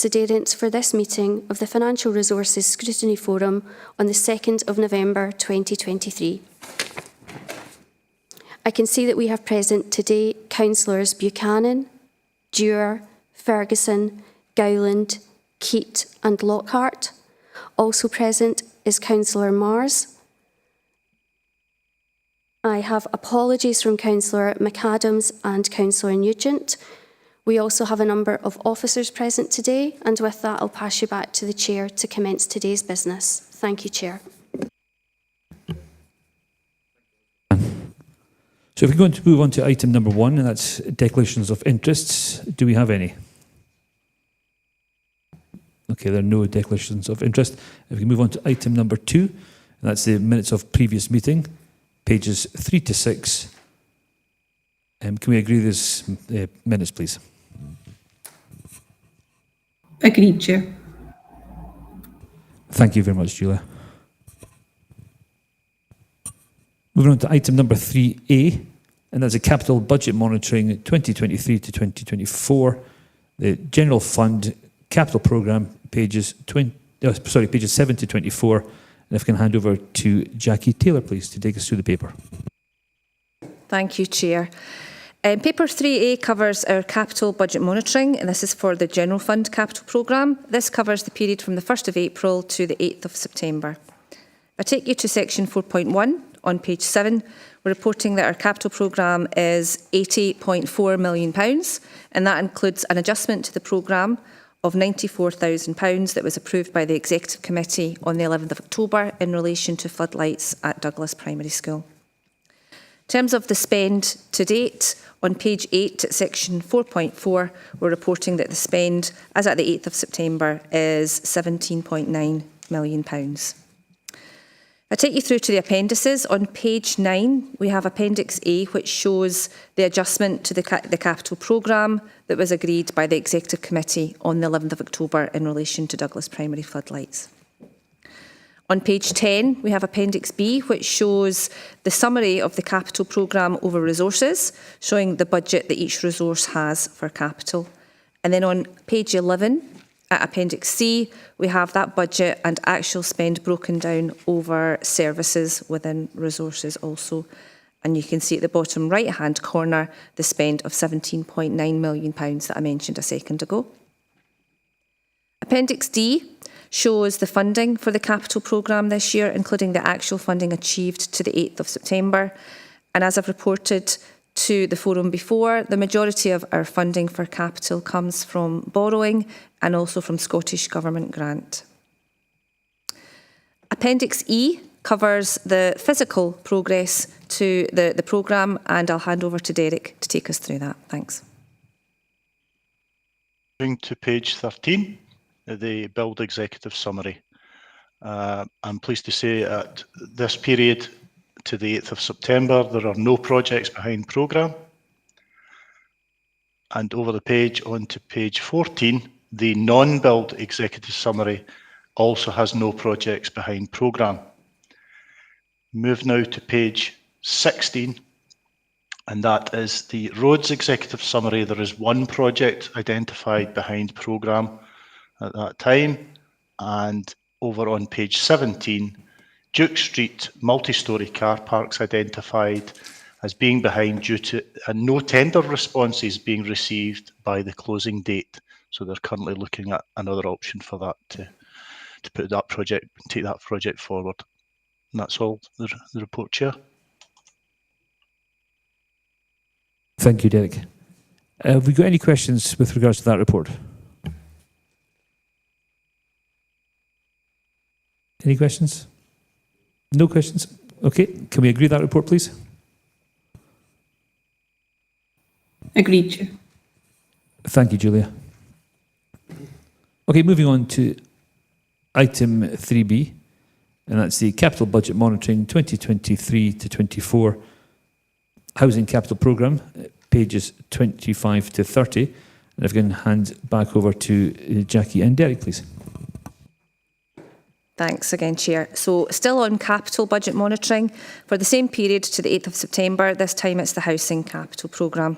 Precedents for this meeting of the Financial Resources Scrutiny Forum on the 2nd of November 2023. I can see that we have present today Councillors Buchanan, Dewar, Ferguson, Gowland, Keat and Lockhart. Also present is Councillor Mars. I have apologies from Councillor McAdams and Councillor Nugent. We also have a number of officers present today, and with that I'll pass you back to the Chair to commence today's business. Thank you, Chair. So if we're going to move on to item number 1, and that's declarations of interests, do we have any? Okay, there are no declarations of interest. If we can move on to item number 2, and that's the minutes of previous meeting, pages 3 to 6. Can we agree this minutes, please? Agreed, Chair. Thank you very much, Julia. Moving on to item number 3A, and that's a capital budget monitoring 2023 to 2024, the general fund capital programme, pages 7 to 24. And if I can hand over to Jackie Taylor, please, to take us through the paper. Thank you, Chair. Paper 3A covers our capital budget monitoring, and this is for the General Fund Capital Programme. This covers the period from the 1st of April to the 8th of September. I take you to section 4.1 on page 7. We're reporting that our capital programme is £80.4 million, and that includes an adjustment to the programme of £94,000 that was approved by the Executive Committee on the 11th of October in relation to floodlights at Douglas Primary School. In terms of the spend to date, on page 8, section 4.4, we're reporting that the spend, as at the 8th of September, is £17.9 million. I take you through to the appendices. On page 9, we have Appendix A, which shows the adjustment to the capital programme that was agreed by the Executive Committee on the 11th of October in relation to Douglas Primary floodlights. On page 10, we have Appendix B, which shows the summary of the capital programme over resources, showing the budget that each resource has for capital. And then on page 11, at Appendix C, we have that budget and actual spend broken down over services within resources also. And you can see at the bottom right-hand corner the spend of £17.9 million that I mentioned a second ago. Appendix D shows the funding for the capital programme this year, including the actual funding achieved to the 8th of September. And as I've reported to the forum before, the majority of our funding for capital comes from borrowing and also from Scottish Government grant. Appendix E covers the physical progress to the programme, and I'll hand over to Derek to take us through that. Thanks. Moving to page 13. The Build Executive Summary. I'm pleased to say at this period to the 8th of September, there are no projects behind programme. And over the page onto page 14, the non-Build Executive Summary also has no projects behind programme. Move now to page 16, and that is the Roads Executive Summary. There is one project identified behind programme at that time, and over on page 17, Duke Street multi-storey car parks identified as being behind due to no tender responses being received by the closing date. So they're currently looking at another option for that to put that project, take that project forward. And that's all the report, Chair. Thank you, Derek. Have we got any questions with regards to that report? Any questions? No questions? Okay, can we agree that report, please? Agreed, Chair. Thank you, Julia. Okay, moving on to item 3B, and that's the Capital Budget Monitoring 2023 to 24 Housing Capital Programme, pages 25 to 30. And if I can hand back over to Jackie and Derek, please. Thanks again, Chair. So still on capital budget monitoring for the same period to the 8th of September, this time it's the Housing Capital Programme.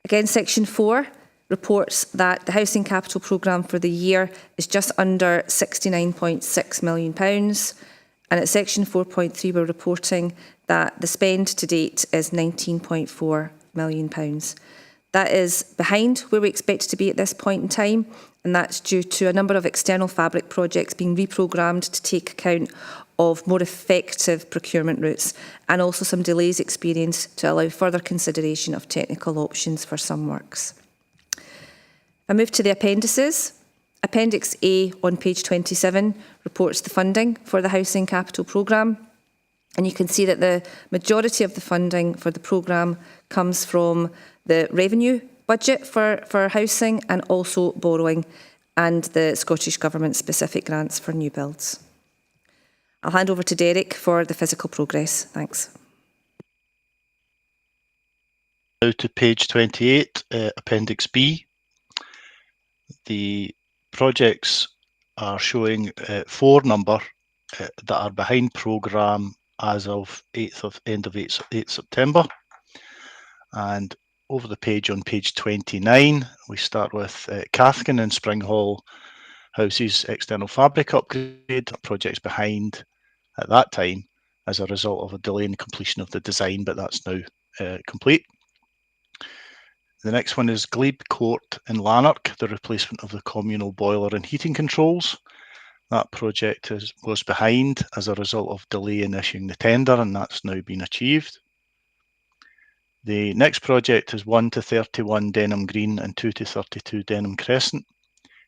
Again, section 4 reports that the housing capital programme for the year is just under £69.6 million. And at section 4.3, we're reporting that the spend to date is £19.4 million. That is behind where we expect to be at this point in time, and that's due to a number of external fabric projects being reprogrammed to take account of more effective procurement routes, and also some delays experienced to allow further consideration of technical options for some works. I move to the appendices. Appendix A on page 27 reports the funding for the Housing Capital Programme, and you can see that the majority of the funding for the programme comes from the revenue budget for housing and also borrowing and the Scottish Government specific grants for new builds. I'll hand over to Derek for the physical progress. Thanks. Now to page 28, Appendix B. The projects are showing 4 number that are behind programme as of end of 8th September. And over the page on page 29, we start with Cathkin and Springhall Houses external fabric upgrade, projects behind at that time as a result of a delay in the completion of the design, but that's now complete. The next one is Glebe Court in Lanark, the replacement of the communal boiler and heating controls. That project was behind as a result of delay in issuing the tender, and that's now been achieved. The next project is 1 to 31 Denham Green and 2 to 32 Denham Crescent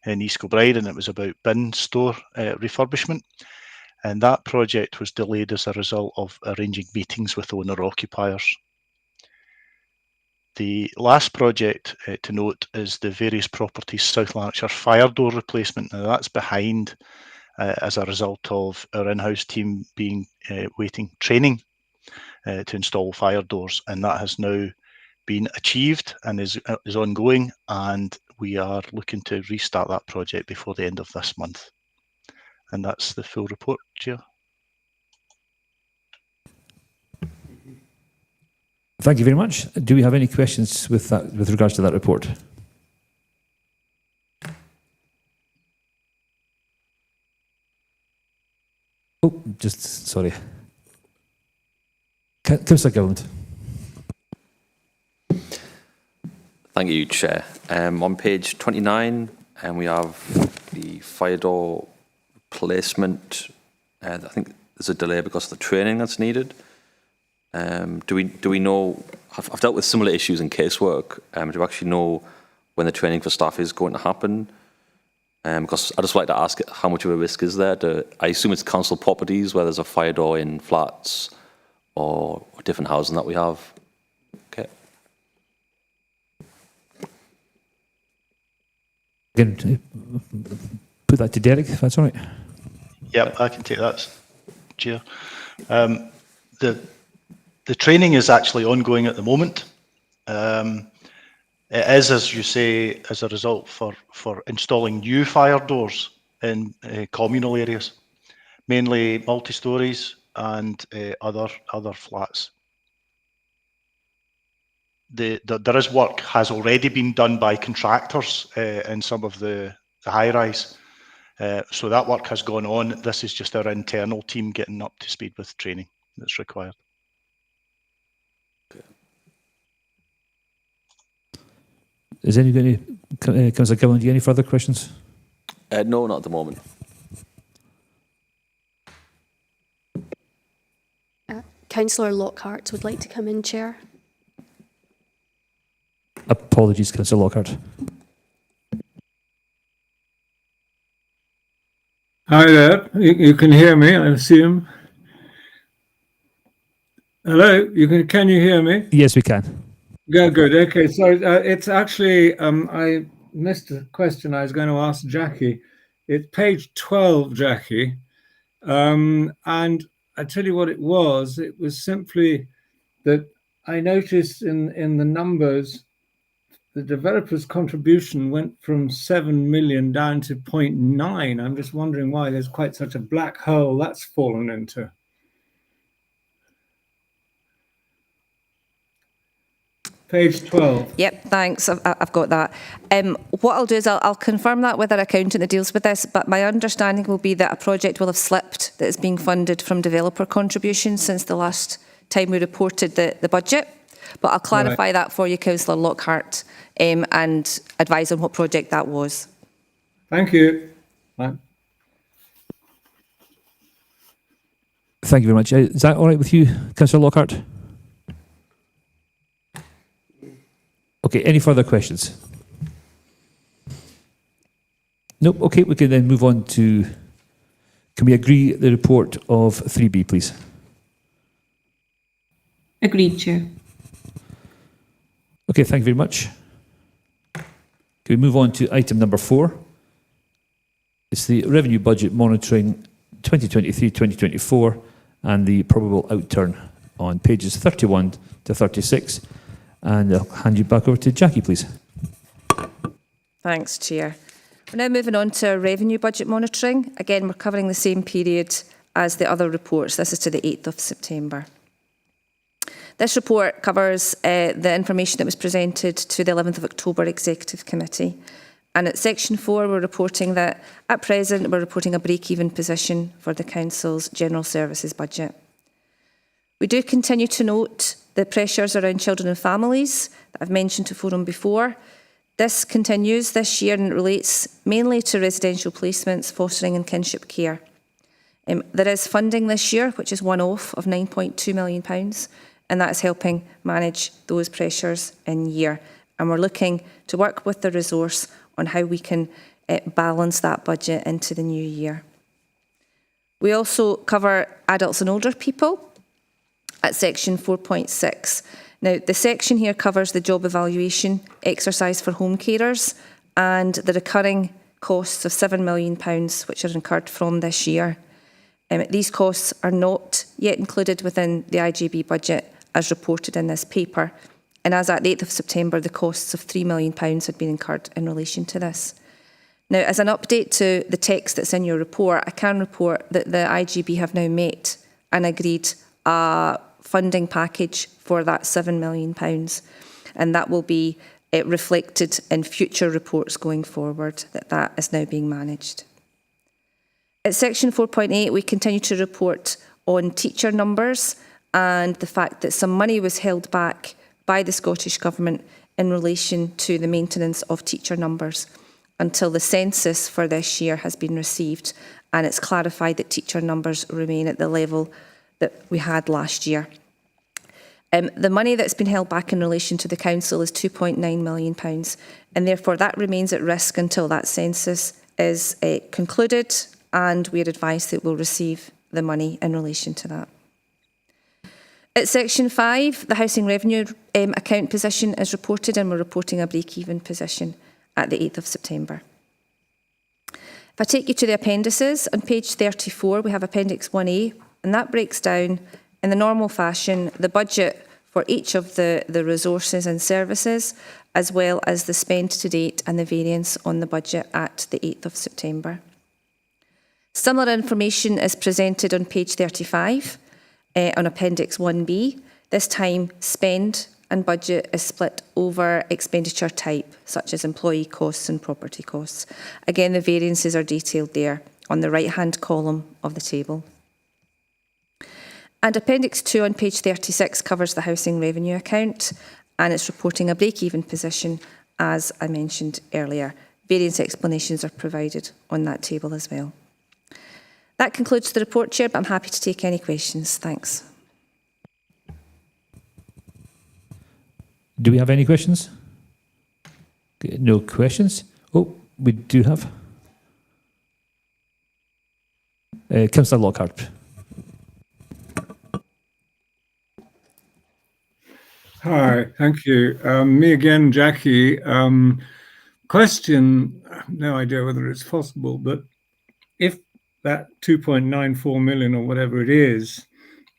in East Kilbride, and it was about bin store refurbishment. And that project was delayed as a result of arranging meetings with owner-occupiers. The last project to note is the various properties South Lanarkshire fire door replacement. Now that's behind as a result of our in-house team being waiting training to install fire doors, and that has now been achieved and is ongoing, and we are looking to restart that project before the end of this month. And that's the full report, Chair. Thank you very much. Do we have any questions with regards to that report? Oh, just sorry. Councillor Gilland. Thank you, Chair. On page 29, we have the fire door replacement. I think there's a delay because of the training that's needed. Do we know? I've dealt with similar issues in casework. Do we actually know when the training for staff is going to happen? Because I just like to ask how much of a risk is there? I assume it's council properties where there's a fire door in flats or different housing that we have. Okay. Again, put that to Derek, if that's all right. Yep, I can take that, Chair. The training is actually ongoing at the moment. It is, as you say, as a result for installing new fire doors in communal areas, mainly multi-stories and other flats. There is work has already been done by contractors in some of the high-rise. So that work has gone on. This is just our internal team getting up to speed with training that's required. Is anybody, Councillor Gilland, do you have any further questions? No, not at the moment. Councillor Lockhart would like to come in, Chair. Apologies, Councillor Lockhart. Hi there. You can hear me, I assume. Hello, can you hear me? Yes, we can. Good. Okay, so it's actually I missed a question I was going to ask Jackie. It's page 12, Jackie, and I tell you what it was. It was simply that I noticed in the numbers the developer's contribution went from 7 million down to 0.9. I'm just wondering why there's quite such a black hole that's fallen into. Page 12. Yep, thanks. I've got that. What I'll do is I'll confirm that with our accountant that deals with this, but my understanding will be that a project will have slipped that is being funded from developer contributions since the last time we reported the budget. But I'll clarify that for you, Councillor Lockhart, and advise on what project that was. Thank you. Right. Thank you very much. Is that all right with you, Councillor Lockhart? Okay, any further questions? Nope, okay, we can then move on to, can we agree the report of 3B, please? Agreed, Chair. Okay, thank you very much. Can we move on to item number 4? It's the revenue budget monitoring 2023-2024 and the probable outturn on pages 31 to 36. And I'll hand you back over to Jackie, please. Thanks, Chair. We're now moving on to revenue budget monitoring. Again, we're covering the same period as the other reports. This is to the 8th of September. This report covers the information that was presented to the 11th of October Executive Committee. And at section 4, we're reporting that at present, we're reporting a break-even position for the Council's General Services budget. We do continue to note the pressures around children and families that I've mentioned to Forum before. This continues this year and it relates mainly to residential placements, fostering and kinship care. There is funding this year, which is one-off of £9.2 million, and that is helping manage those pressures in year. And we're looking to work with the resource on how we can balance that budget into the new year. We also cover adults and older people at section 4.6. Now, the section here covers the job evaluation exercise for home carers and the recurring costs of £7 million, which are incurred from this year. These costs are not yet included within the IGB budget as reported in this paper. And as at the 8th of September, the costs of £3 million had been incurred in relation to this. Now, as an update to the text that's in your report, I can report that the IGB have now met and agreed a funding package for that £7 million, and that will be reflected in future reports going forward, that is now being managed. At section 4.8, we continue to report on teacher numbers and the fact that some money was held back by the Scottish Government in relation to the maintenance of teacher numbers until the census for this year has been received, and it's clarified that teacher numbers remain at the level that we had last year. The money that's been held back in relation to the Council is £2.9 million, and therefore that remains at risk until that census is concluded, and we are advised that we'll receive the money in relation to that. At section 5, the housing revenue account position is reported, and we're reporting a break-even position at the 8th of September. If I take you to the appendices, on page 34 we have Appendix 1A, and that breaks down in the normal fashion the budget for each of the resources and services, as well as the spend to date and the variance on the budget at the 8th of September. Similar information is presented on page 35 on Appendix 1B. This time, spend and budget is split over expenditure type, such as employee costs and property costs. Again, the variances are detailed there on the right-hand column of the table. And Appendix 2 on page 36 covers the housing revenue account, and it's reporting a break-even position, as I mentioned earlier. Variance explanations are provided on that table as well. That concludes the report, Chair, but I'm happy to take any questions. Thanks. Do we have any questions? Okay, no questions. Oh, we do have. Councillor Lockhart. Hi, thank you. Me again, Jackie. Question, no idea whether it's possible, but if that 2.94 million or whatever it is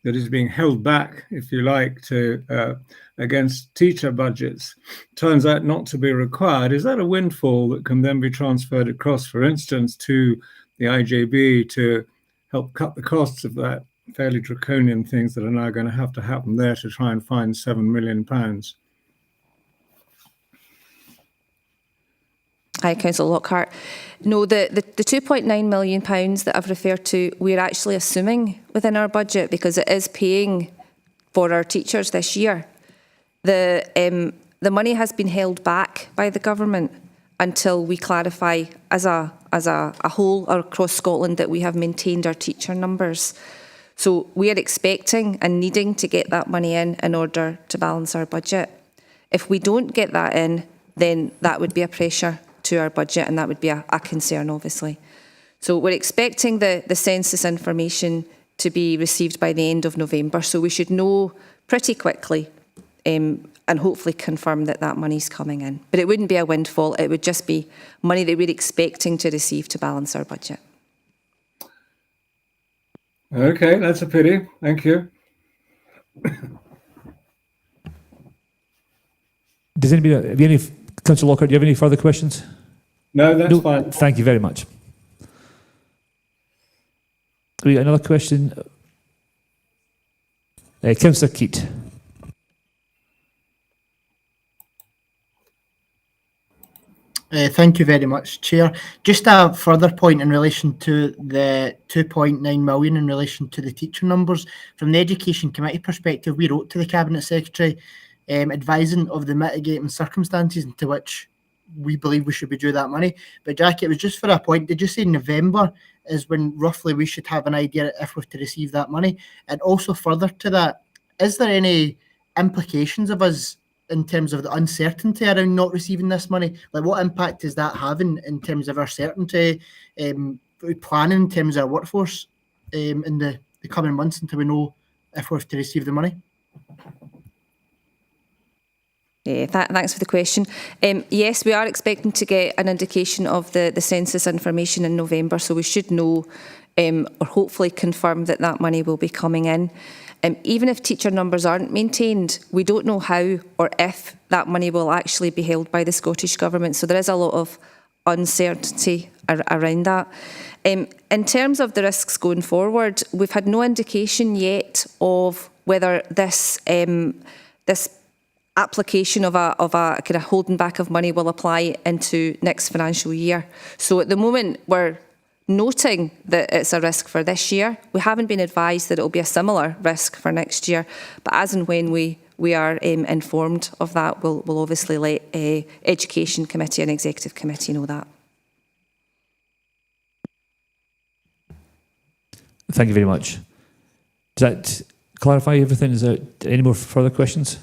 that is being held back, if you like, to against teacher budgets, turns out not to be required, is that a windfall that can then be transferred across, for instance, to the IJB to help cut the costs of that fairly draconian things that are now going to happen there to try and find £7 million? Hi, Councillor Lockhart. No, the £2.9 million that I've referred to, we're actually assuming within our budget because it is paying for our teachers this year. The money has been held back by the government until we clarify as a whole or across Scotland that we have maintained our teacher numbers. So we are expecting and needing to get that money in order to balance our budget. If we don't get that in, then that would be a pressure to our budget, and that would be a concern, obviously. So we're expecting the census information to be received by the end of November, so we should know pretty quickly and hopefully confirm that that money's coming in. But it wouldn't be a windfall, it would just be money that we're expecting to receive to balance our budget. Okay, that's a pity. Thank you. Does anybody have any, Councillor Lockhart, do you have any further questions? No, that's fine. Thank you very much. We got another question. Councillor Keat. Thank you very much, Chair. Just a further point in relation to the 2.9 million in relation to the teacher numbers. From the Education Committee perspective, we wrote to the Cabinet Secretary advising of the mitigating circumstances into which we believe we should be due that money. But Jackie, it was just for a point. Did you say November is when roughly we should have an idea if we're to receive that money? And also further to that, is there any implications of us in terms of the uncertainty around not receiving this money? Like, what impact is that having in terms of our certainty, planning in terms of our workforce in the coming months until we know if we're to receive the money? Yeah, thanks for the question. Yes, we are expecting to get an indication of the census information in November, so we should know or hopefully confirm that that money will be coming in. Even if teacher numbers aren't maintained, we don't know how or if that money will actually be held by the Scottish Government, so there is a lot of uncertainty around that. In terms of the risks going forward, we've had no indication yet of whether this application of a kind of holding back of money will apply into next financial year. So at the moment, we're noting that it's a risk for this year. We haven't been advised that it will be a similar risk for next year, but as and when we are informed of that, we'll obviously let Education Committee and Executive Committee know that. Thank you very much. Does that clarify everything? Is there any more further questions?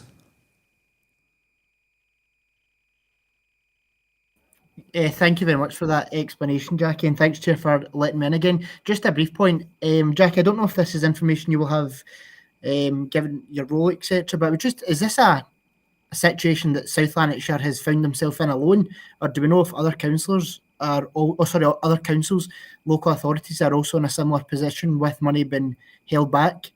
Thank you very much for that explanation, Jackie, and thanks, Chair, for letting me in again. Just a brief point, Jackie, I don't know if this is information you will have given your role, etc., but is this a situation that South Lanarkshire has found themselves in alone, or do we know if other councils, other councils, local authorities are also in a similar position with money being held back?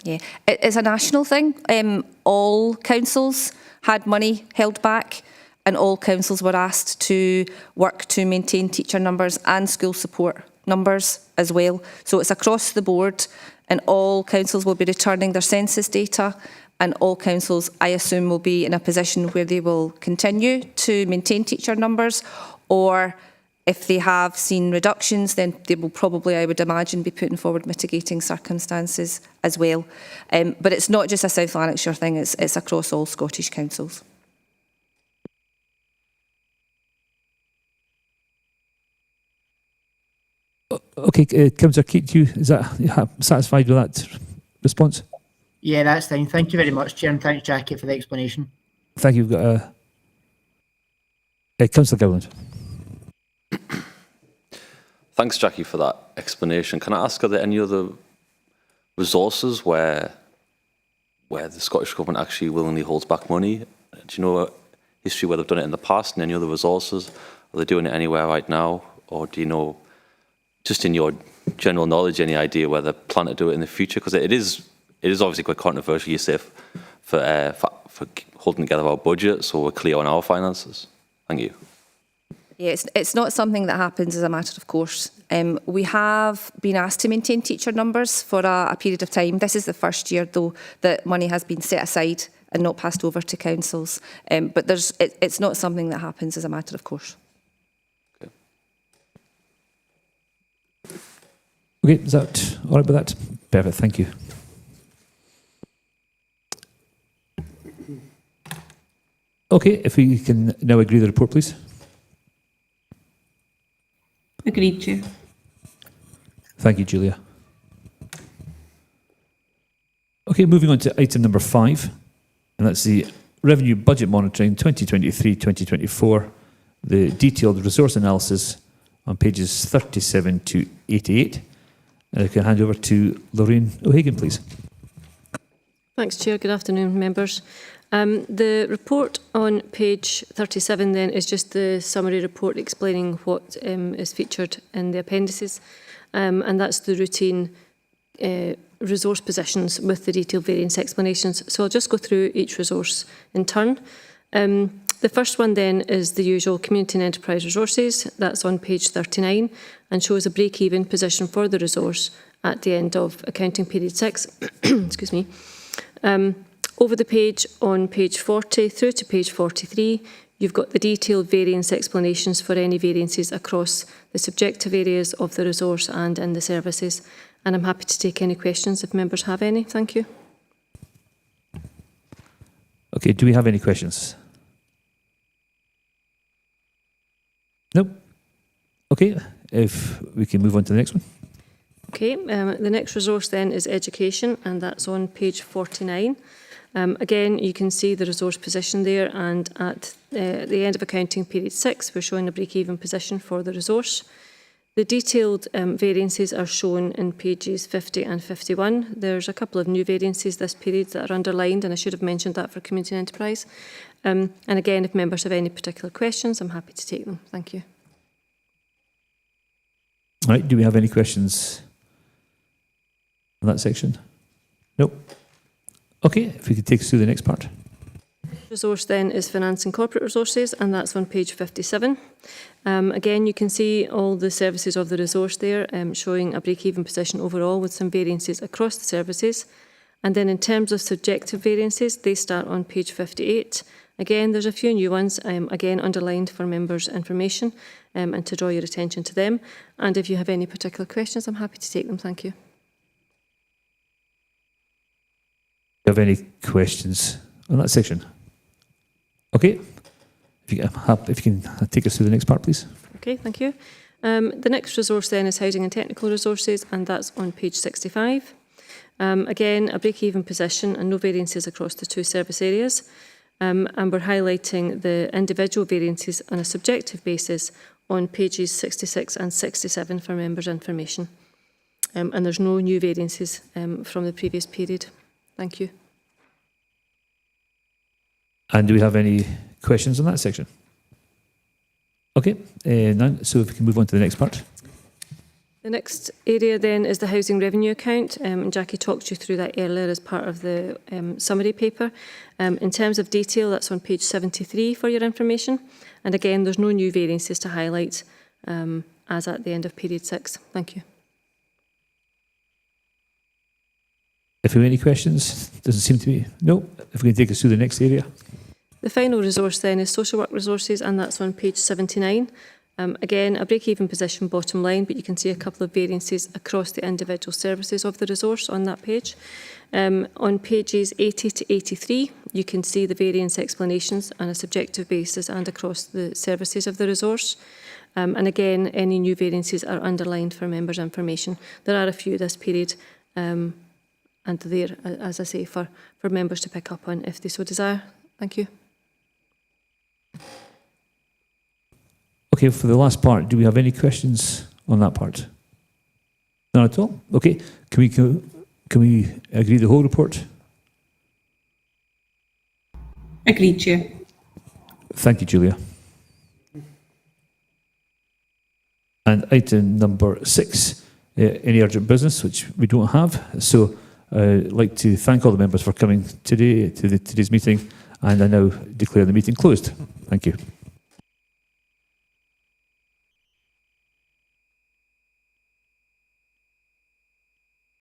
Yeah, it's a national thing. All councils had money held back, and all councils were asked to work to maintain teacher numbers and school support numbers as well. So it's across the board, and all councils will be returning their census data, and all councils, I assume, will be in a position where they will continue to maintain teacher numbers, or if they have seen reductions, then they will probably, I would imagine, be putting forward mitigating circumstances as well. But it's not just a South Lanarkshire thing, it's across all Scottish councils. Okay, Councillor Keat, is that satisfied with that response? Yeah, that's fine. Thank you very much, Chair, and thanks, Jackie, for the explanation. Thank you. Councillor Gilland. Thanks, Jackie, for that explanation. Can I ask, are there any other resources where the Scottish Government actually willingly holds back money? Do you know a history where they've done it in the past and any other resources? Are they doing it anywhere right now? Or do you know, just in your general knowledge, any idea where they plan to do it in the future? Because it is obviously quite controversial, you say, for holding together our budget so we're clear on our finances. Thank you. Yeah, it's not something that happens as a matter of course. We have been asked to maintain teacher numbers for a period of time. This is the first year, though, that money has been set aside and not passed over to councils. But it's not something that happens as a matter of course. Okay, is that all right with that? Perfect, thank you. Okay, if we can now agree the report, please. Agreed, Chair. Thank you, Julia. Okay, moving on to item number 5, and that's the Revenue Budget Monitoring 2023-2024, the detailed resource analysis on pages 37 to 88. And I can hand over to Lorraine O'Hagan, please. Thanks, Chair. Good afternoon, members. The report on page 37 then is just the summary report explaining what is featured in the appendices, and that's the routine resource positions with the detailed variance explanations. So I'll just go through each resource in turn. The first one then is the usual community and enterprise resources. That's on page 39 and shows a break-even position for the resource at the end of accounting period 6. Excuse me. Over the page on page 40 through to page 43, you've got the detailed variance explanations for any variances across the subjective areas of the resource and in the services. And I'm happy to take any questions if members have any. Thank you. Okay, do we have any questions? Nope. Okay, if we can move on to the next one. Okay, the next resource then is education, and that's on page 49. Again, you can see the resource position there, and at the end of accounting period 6, we're showing a break-even position for the resource. The detailed variances are shown in pages 50 and 51. There's a couple of new variances this period that are underlined, and I should have mentioned that for community and enterprise. And again, if members have any particular questions, I'm happy to take them. Thank you. All right, do we have any questions on that section? Nope. Okay, if we could take us through the next part. Resource then is finance and corporate resources, and that's on page 57. Again, you can see all the services of the resource there, showing a break-even position overall with some variances across the services. And then in terms of subjective variances, they start on page 58. Again, there's a few new ones, again underlined for members' information and to draw your attention to them. And if you have any particular questions, I'm happy to take them. Thank you. Do you have any questions on that section? Okay, if you can take us through the next part, please. Okay, thank you. The next resource then is housing and technical resources, and that's on page 65. Again, a break-even position and no variances across the two service areas. And we're highlighting the individual variances on a subjective basis on pages 66 and 67 for members' information. And there's no new variances from the previous period. Thank you. And do we have any questions on that section? Okay, none. So if we can move on to the next part. The next area then is the housing revenue account, and Jackie talked you through that earlier as part of the summary paper. In terms of detail, that's on page 73 for your information. And again, there's no new variances to highlight as at the end of period 6. Thank you. If you have any questions, doesn't seem to be. No. If we can take us through the next area. The final resource then is social work resources, and that's on page 79. Again, a break-even position bottom line, but you can see a couple of variances across the individual services of the resource on that page. On pages 80 to 83, you can see the variance explanations on a subjective basis and across the services of the resource. And again, any new variances are underlined for members' information. There are a few this period, and there, as I say, for members to pick up on if they so desire. Thank you. Okay, for the last part, do we have any questions on that part? None at all? Okay, can we agree the whole report? Agreed, Chair. Thank you, Julia. And item number 6, any urgent business, which we don't have. So I'd like to thank all the members for coming today to today's meeting, and I now declare the meeting closed. Thank you.